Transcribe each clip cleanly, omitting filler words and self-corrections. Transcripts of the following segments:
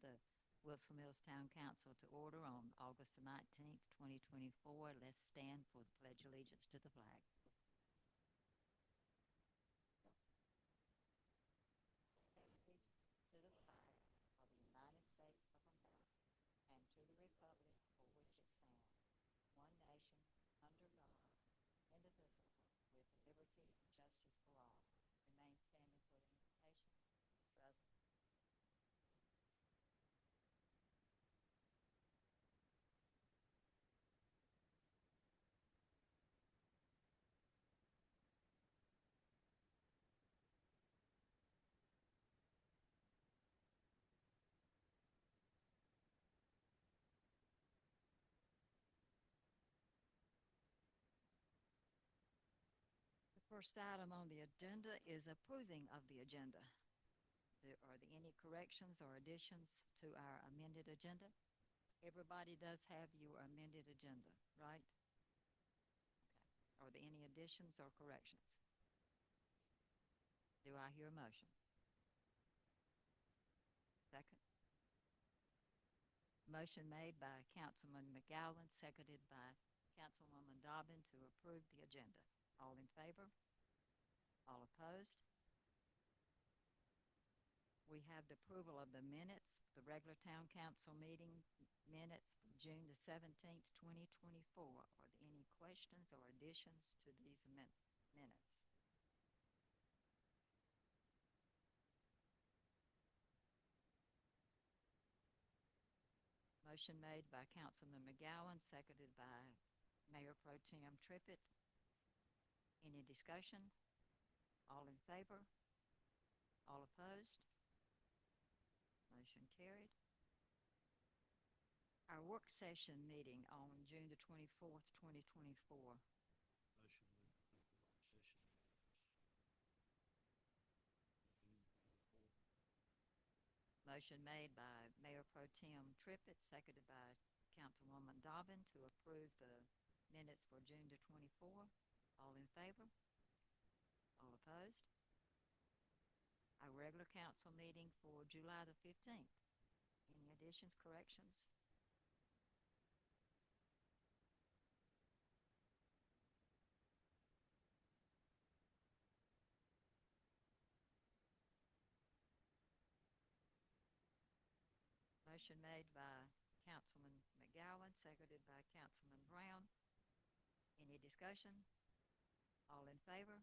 the Wilson Mills Town Council to order on August the 19th, 2024. Let's stand for the Pledge of Allegiance to the flag. To the flag of the United States of America and to the republic for which it stands, one nation, under God, indivisible, with liberty and justice for all. Remain standing for the invocation. President. The first item on the agenda is approving of the agenda. Are there any corrections or additions to our amended agenda? Everybody does have your amended agenda, right? Okay. Are there any additions or corrections? Do I hear a motion? Second. Motion made by Councilman McGowan, seconded by Councilwoman Dobbin to approve the agenda. All in favor? All opposed? We have the approval of the minutes, the regular town council meeting minutes from June the 17th, 2024. Are there any questions or additions to these minutes? Motion made by Councilman McGowan, seconded by Mayor Pro Tem Trippett. Any discussion? All in favor? All opposed? Motion carried. Our work session meeting on June the 24th, 2024. Motion to approve the work session Motion made by Mayor Pro Tem Trippett, seconded by Councilwoman Dobbin to approve the minutes for June the 24th. All in favor? All opposed? Our regular council meeting for July the 15th. Any additions, corrections? Motion made by Councilman McGowan, seconded by Councilman Brown. Any discussion? All in favor?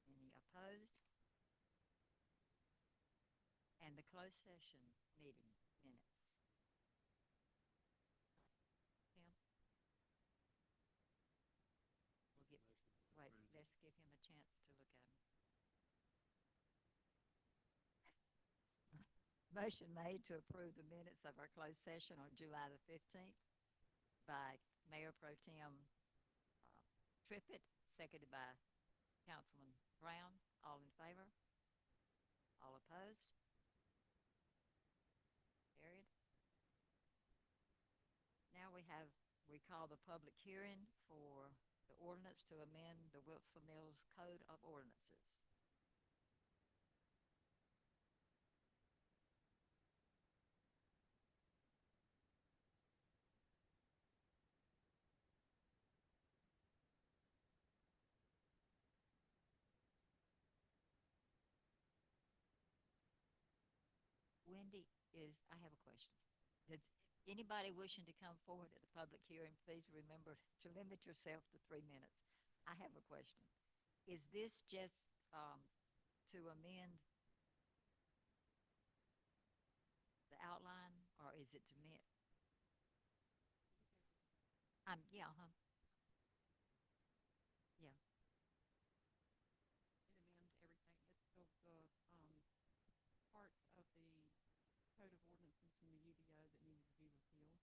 Any opposed? And the closed session meeting minutes. Tim? We'll get, wait, let's give him a chance to look at them. Motion made to approve the minutes of our closed session on July the 15th by Mayor Pro Tem Trippett, seconded by Councilman Brown. All in favor? All opposed? Carried. Now we call the public hearing for the ordinance to amend the Wilson Mills Code of Ordinances. Wendy, I have a question. Does anybody wishing to come forward at the public hearing, please remember to limit yourself to 3 minutes. I have a question. Is this just to amend the outline, or is it to amend? Yeah, yeah. It amends everything. It's the part of the Code of Ordinances from the UDO that needed to be repealed.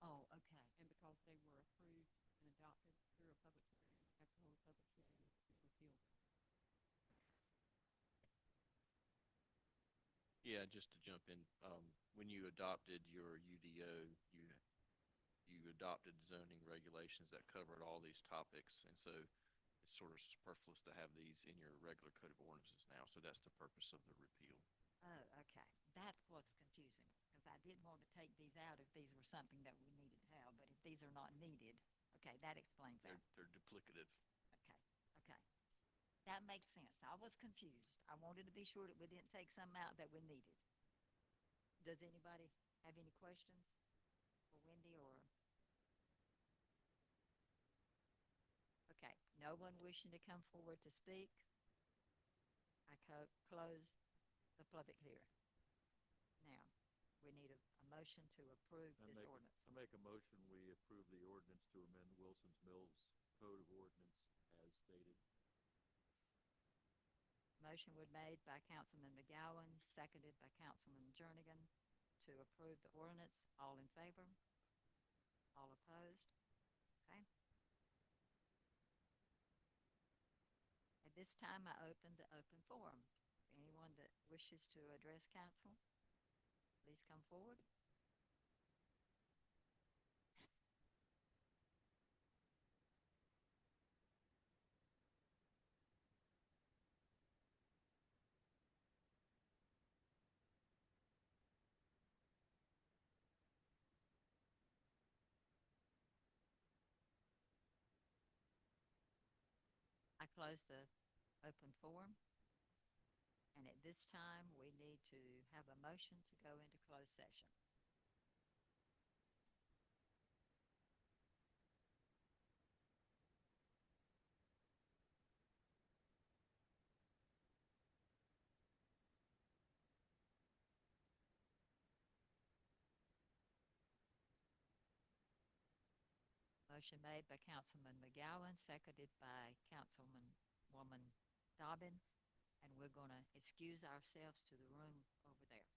Oh, okay. And because they were approved and adopted through a public hearing, you have to hold a public hearing to repeal them. Yeah, just to jump in, when you adopted your UDO, you adopted zoning regulations that covered all these topics, and so it's sort of superfluous to have these in your regular code of ordinances now. So that's the purpose of the repeal. Oh, didn't want to take these out if these were something that we needed to have, but if these are not needed, okay, that explains that. They're duplicative. Okay, okay. That makes sense. I was confused. I wanted to be sure that we didn't take some out that we needed. Does anybody have any questions for Wendy or? Okay, no one wishing to come forward to speak? I close the public hearing. Now, we need a motion to approve this ordinance. I make a motion, we approve the ordinance to amend Wilson's Mills Code of Ordinance as stated. Motion was made by Councilman McGowan, seconded by Councilman Jernigan to approve the ordinance. All in favor? All opposed? Okay. At this time, I open the open forum. Anyone that wishes to address council, please come forward. I close the open forum. And at this time, we need to have a motion to go into closed session. Motion made by Councilman McGowan, seconded by Councilwoman Dobbin, and we're going to excuse ourselves to the room over there.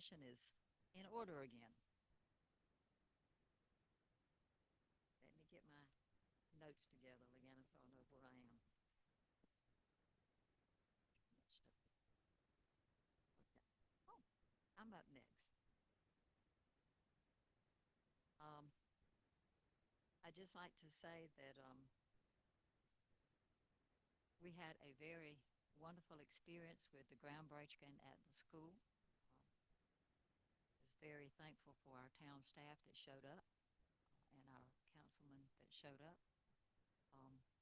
session is in order again. Let me get my notes together, Leanna, so I know where I am. Okay. Oh, I'm up next. I'd just like to say that we had a very wonderful experience with the groundbreaking at the school. Was very thankful for our town staff that showed up and our councilman that showed up.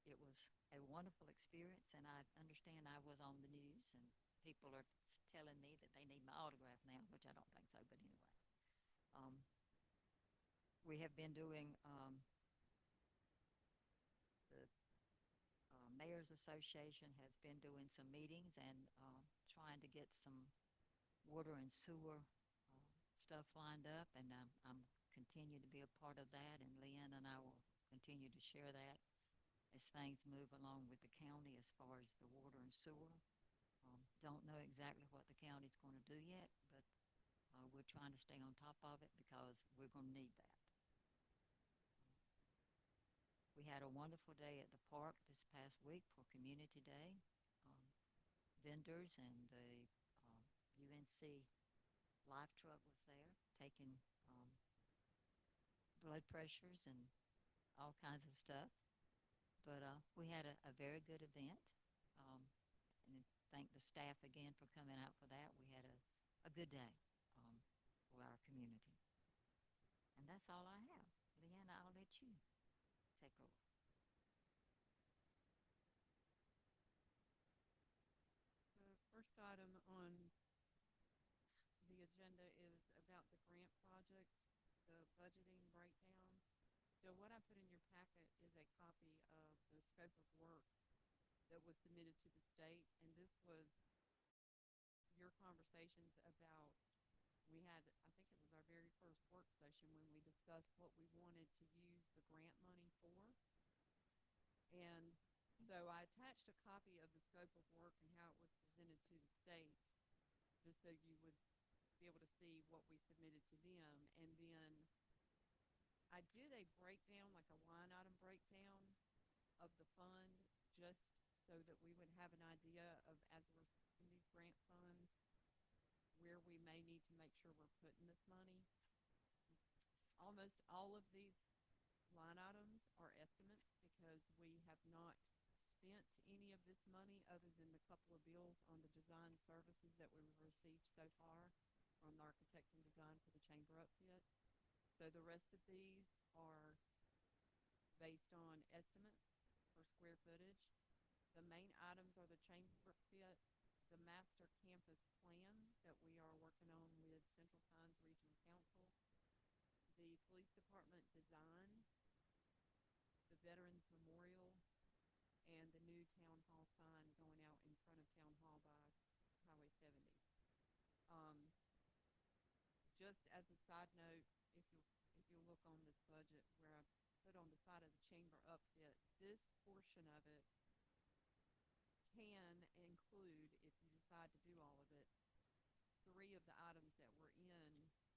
It was a wonderful experience, and I understand I was on the news, and people are telling me that they need my autograph now, which I don't think so, but anyway. We have been doing the Mayor's Association has been doing some meetings and trying to get some water and sewer stuff lined up, and I'm continue to be a part of that, and Leanne and I will continue to share that as things move along with the county as far as the water and sewer. Don't know exactly what the county's going to do yet, but we're trying to stay on top of it because we're going to need that. We had a wonderful day at the park this past week for Community Day. Vendors and the UNC life truck was there taking blood pressures and all kinds of stuff. But we had a very good event. And thank the staff again for coming out for that. We had a good day for our community. And that's all I have. Leanna, I'll let you take over. The first item on the agenda is about the grant project, the budgeting breakdown. So what I put in your packet is a copy of the scope of work that was submitted to the state, and this was your conversations about, we had, I think it was our very first work session when we discussed what we wanted to use the grant money for. And so I attached a copy of the scope of work and how it was presented to the state, just so you would be able to see what we submitted to them. And then I did a breakdown, like a line item breakdown of the fund, just so that we would have an idea of, as we're spending these grant funds, where we may need to make sure we're putting this money. Almost all of these line items are estimates because we have not spent any of this money other than the couple of bills on the design services that we've received so far from the architect and design for the chamber upfit. So the rest of these are based on estimates for square footage. The main items are the chamber upfit, the master campus plan that we are working on with Central Pines Regional Council, the police department design, the Veterans Memorial, and the new town hall sign going out in front of town hall by Highway 70. Just as a side note, if you look on this budget where I put on the side of the chamber upfit, this portion of it can include, if you decide to do all of it, 3 of the items that were in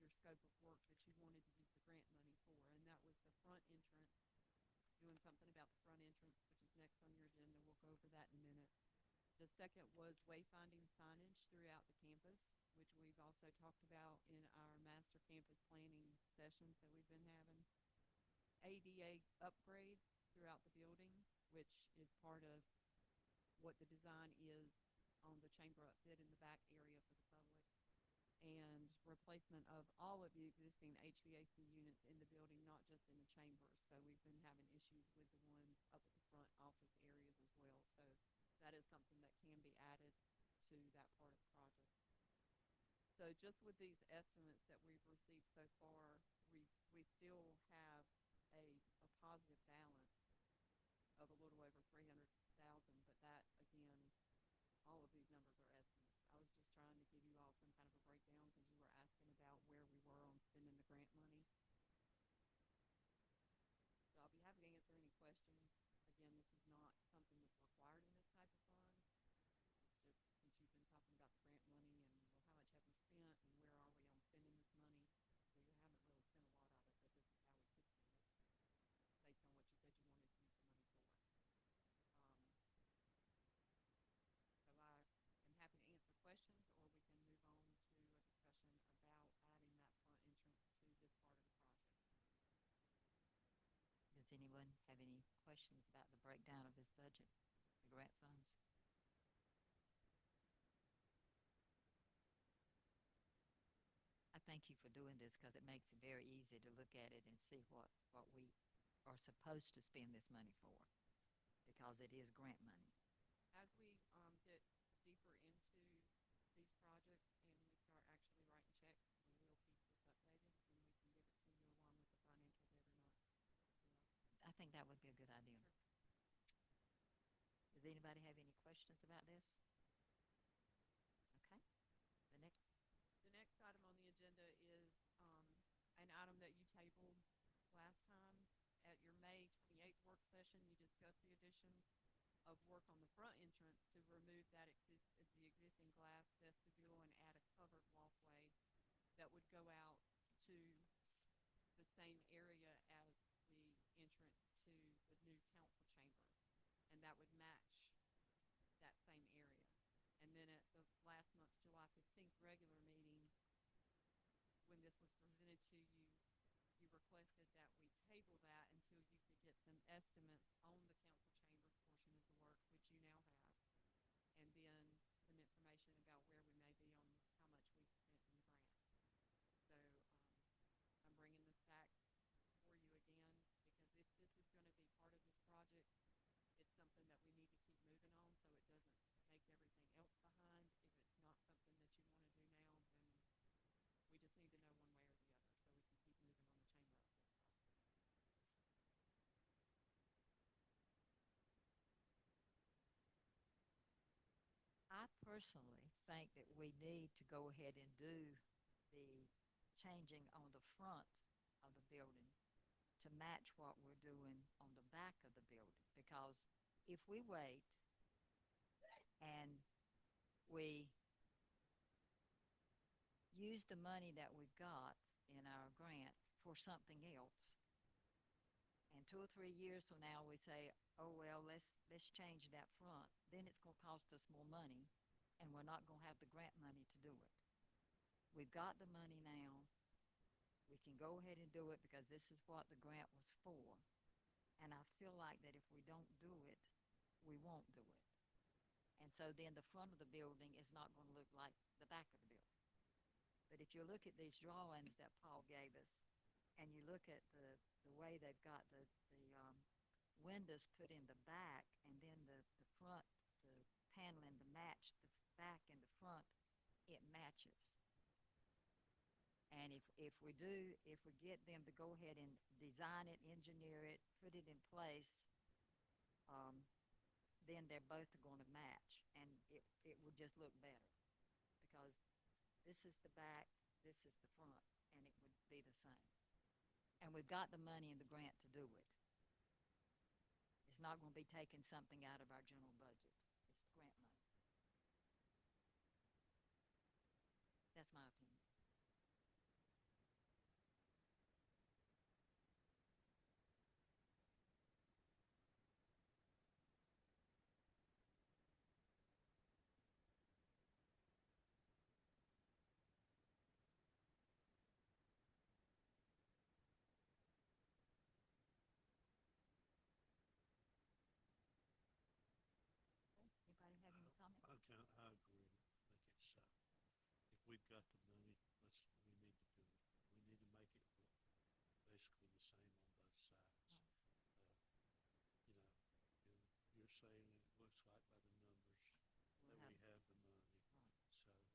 your scope of work that you wanted to use the grant money for, and that was the front entrance, doing something about the front entrance, which is next on your agenda. We'll go over that in a minute. The second was wayfinding signage throughout the campus, which we've also talked about in our master campus planning sessions that we've been having. ADA upgrades throughout the building, which is part of what the design is on the chamber upfit in the back area for the public, and replacement of all of the existing HVAC units in the building, not just in the chambers. So we've been having issues with the ones up at the front office areas as well. So that is something that can be added to that part of the project. So just with these estimates that we've received so far, we still have a positive balance of a little over 300,000, but that, again, all of these numbers are estimates. I was just trying to give you all some kind of a breakdown because you were asking about where we were on spending the grant money. So I'll be happy to answer any questions. Again, this is not something that's required in this type of fund. It's just since you've been talking about the grant money and, well, how much have we spent and where are we on questions about the breakdown of his budget, the grant funds? I thank you for doing this because it makes it very easy to look at it and see what we are supposed to spend this money for, because it is grant money. As we get deeper into these projects and we start actually writing checks, we will keep this updated and we can give it to you along with the financials every month. I think that would be a good idea. Does anybody have any questions about this? Okay. The next, The next item on the agenda is an item that you tabled last time. At your May 28th work session, you discussed the addition of work on the front entrance to remove the existing glass vestibule and add a covered walkway that would go out to the same area as the entrance to the new council chamber, and that would match that same area. And then at the last month's July 15th regular meeting, when this was presented to you, you requested that we table that until you could get some estimates on the council chambers portion of the work, which you now have, and then some information about where we may be on how much we've spent in the grant. So I'm bringing this back for you again, because if this is going to be part of this project, it's something that we need to keep moving on so it doesn't make everything else behind. If it's not something that you want to do now, then we just need to know one way or the other so we can keep moving on the chamber upgrade project. I personally think that we need to go ahead and do the changing on the front of the building to match what we're doing on the back of the building. Because if we wait and we use the money that we've got in our grant for something else, and 2 or 3 years from now we say, oh well, let's change that front, then it's going to cost us more money, and we're not going to have the grant money to do it. We've got the money now. We can go ahead and do it because this is what the grant was for. And I feel like that if we don't do it, we won't do it. And so then the front of the building is not going to look like the back of the building. But if you look at these drawings that Paul gave us, and you look at the way they've got the windows put in the back, and then the front, the paneling to match the back and the front, it matches. And if we get them to go ahead and design it, engineer it, put it in place, then they're both going to match, and it would just look better. Because this is the back, this is the front, and it would be the same. And we've got the money in the grant to do it. It's not going to be taking something out of our general budget. It's grant money. That's my opinion. Anybody have any comment? I agree. I think if we've got the money, we need to do it. We need to make it look basically the same on both sides. You know, you're saying it looks like by the numbers We'll that have- we have the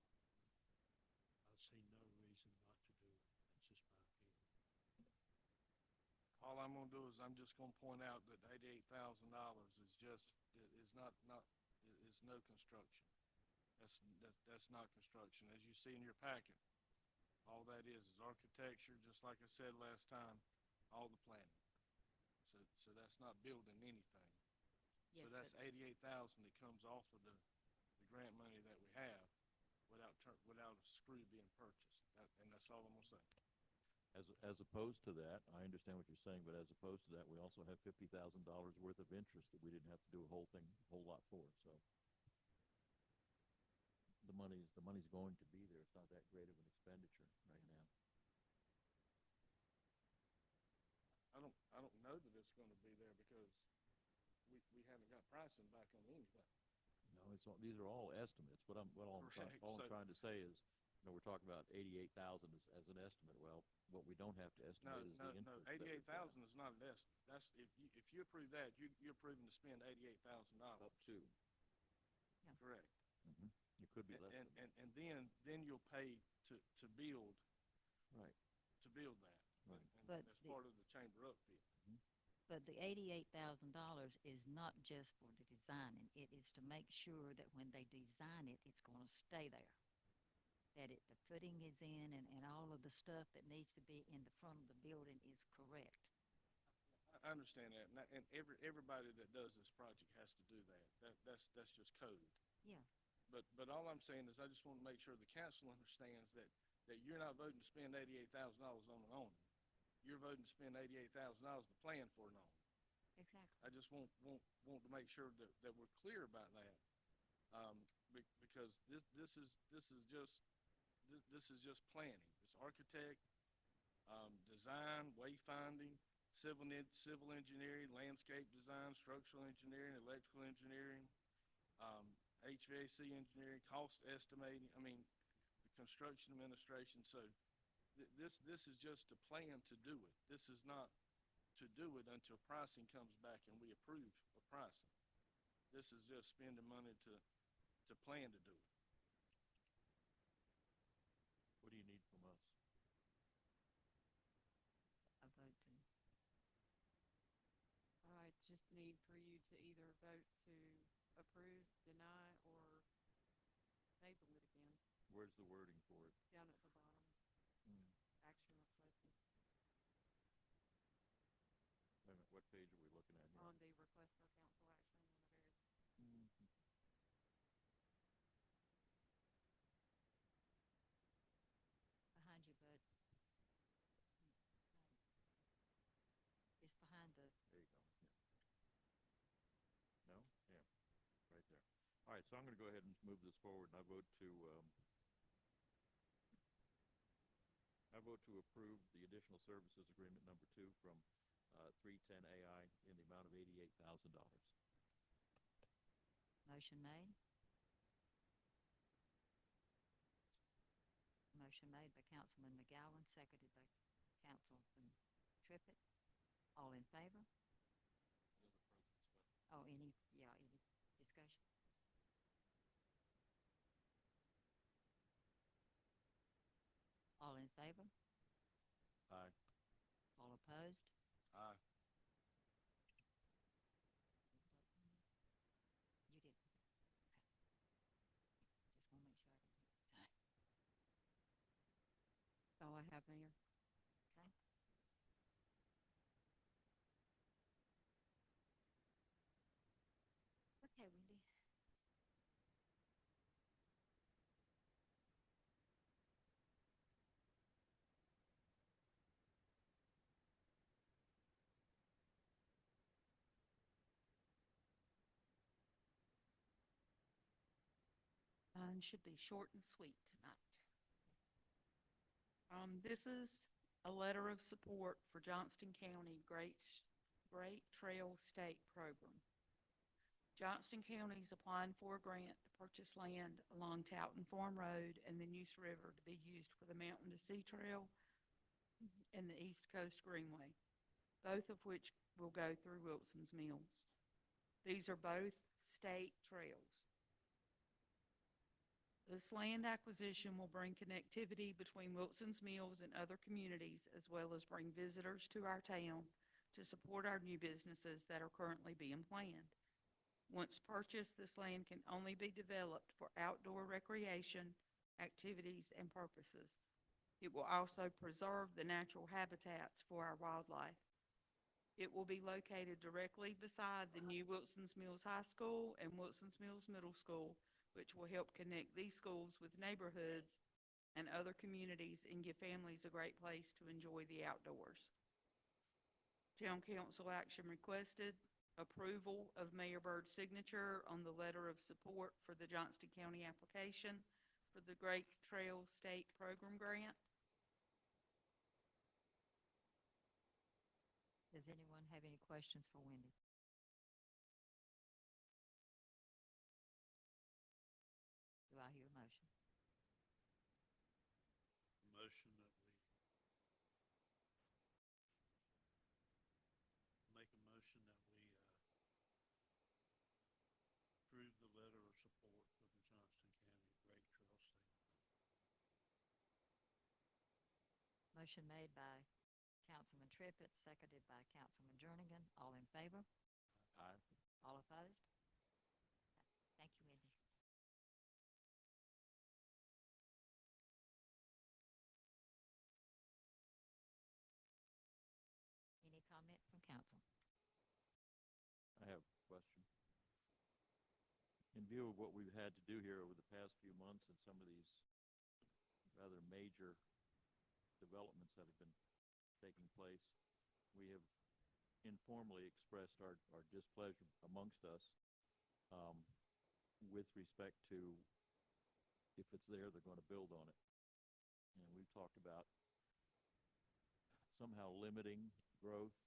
money. So I see no reason not to do it. That's just my opinion. All I'm gonna do is I'm just gonna point out that $88,000 is just, is not, is no construction. That's not construction. As you see in your packet, all that is architecture, just like I said last time, all the planning. So that's not building anything. So Yes, that's but 88,000 that comes off of the grant money that we have without a screw being purchased. And that's all I'm gonna say. As opposed to that, I understand what you're saying, but as opposed to that, we also have $50,000 worth of interest that we didn't have to do a whole lot for, so. The money's going to be there. It's not that great of an expenditure right now. I don't know that it's gonna be there because we haven't got pricing back on anything. No, these are all estimates. Correct. All I'm So- trying to say is, we're talking about 88,000 as an estimate. Well, what we don't have to No, estimate is the no, interest. no, that we've got. 88,000 is not an estimate. That's, if you approve that, you're approving to spend $88,000. Up to. Correct. Mhm. It could be less than that. And then you'll pay to build, Right. to build that. Right. And But that's the- part of the chamber upfit. But the $88,000 is not just for the designing. It is to make sure that when they design it, it's gonna stay there. That the footing is in and all of the stuff that needs to be in the front of the building is correct. I understand that, and everybody that does this project has to do that. That's just code. Yeah. But all I'm saying is I just want to make sure the council understands that you're not voting to spend $88,000 on an awning. You're voting to spend $88,000 to plan for an awning. Exactly. I just want to make sure that we're clear about that. Because this is just planning. It's architect, design, wayfinding, civil engineering, landscape design, structural engineering, electrical engineering, HVAC engineering, cost estimating. I mean, the construction administration. So this is just a plan to do it. This is not to do it until pricing comes back and we approve of pricing. This is just spending money to plan to do it. What do you need from us? A vote to, I just need for you to either vote to approve, deny, or table it again, Where's the wording for it? down at the bottom, Hmm. action requested, Wait a minute, what page are we looking at here? on the request for council action on the very, Mhm. behind you, bud. It's behind the, There you go. Yeah. No? Yeah, right there. All right, so I'm gonna go ahead and move this forward, and I vote to approve the additional services agreement number 2 from 310 AI in the amount of $88,000. motion made. Motion made by Councilman McGowan, seconded by Councilman Trippett. All in favor? Oh, any discussion? All in favor? Aye. All opposed? Aye. You did. Okay. Just wanna make sure I didn't. all I have, Mayor. Okay. Okay, Wendy. Mine should be short and sweet tonight. This is a letter of support for Johnston County Great Trail State Program. Johnston County is applying for a grant to purchase land along Towton Farm Road and the Neuse River to be used for the Mountain to Sea Trail and the East Coast Greenway, both of which will go through Wilson's Mills. These are both state trails. This land acquisition will bring connectivity between Wilson's Mills and other communities, as well as bring visitors to our town to support our new businesses that are currently being planned. Once purchased, this land can only be developed for outdoor recreation, activities, and purposes. It will also preserve the natural habitats for our wildlife. It will be located directly beside the new Wilson's Mills High School and Wilson's Mills Middle School, which will help connect these schools with neighborhoods and other communities and give families a great place to enjoy the outdoors. Town council action requested: approval of Mayor Bird's signature on the letter of support for the Johnston County application for the Great Trail State Program Grant. Does anyone have any questions for Wendy? Motion made by Councilman Trippett, seconded by Councilman Jernigan. All in favor? Aye. All opposed? Thank you, Wendy. Any comment from council? I have a question. In view of what we've had to do here over the past few months and some of these rather major developments that have been taking place, we have informally expressed our displeasure amongst us with respect to if it's there, they're going to build on it. And we've talked about somehow limiting growth,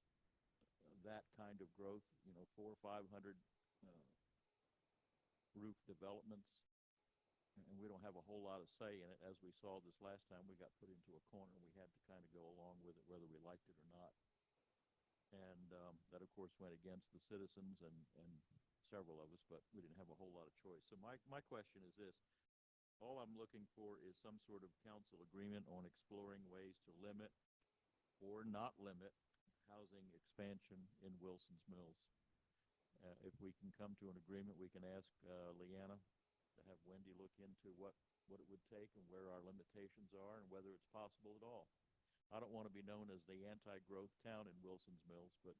that kind of growth, 400 or 500 roof developments, and we don't have a whole lot of say in it. As we saw this last time, we got put into a corner. We had to kind of go along with it, whether we liked it or not. And that, of course, went against the citizens and several of us, but we didn't have a whole lot of choice. So my question is this. All I'm looking for is some sort of council agreement on exploring ways to limit or not limit housing expansion in Wilson's Mills. If we can come to an agreement, we can ask Leanna to have Wendy look into what it would take and where our limitations are and whether it's possible at all. I don't want to be known as the anti-growth town in Wilson's Mills, but,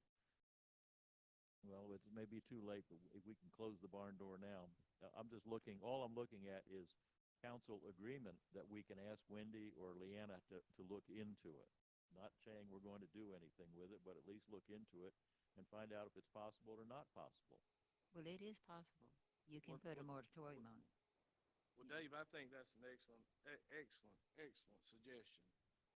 well, it may be too late, but if we can close the barn door now. All I'm looking at is council agreement that we can ask Wendy or Leanna to look into it. Not saying we're going to do anything with it, but at least look into it and find out if it's possible or not possible. Well, it is possible. You can put a moratorium on it. Well, Dave, I think that's an excellent suggestion.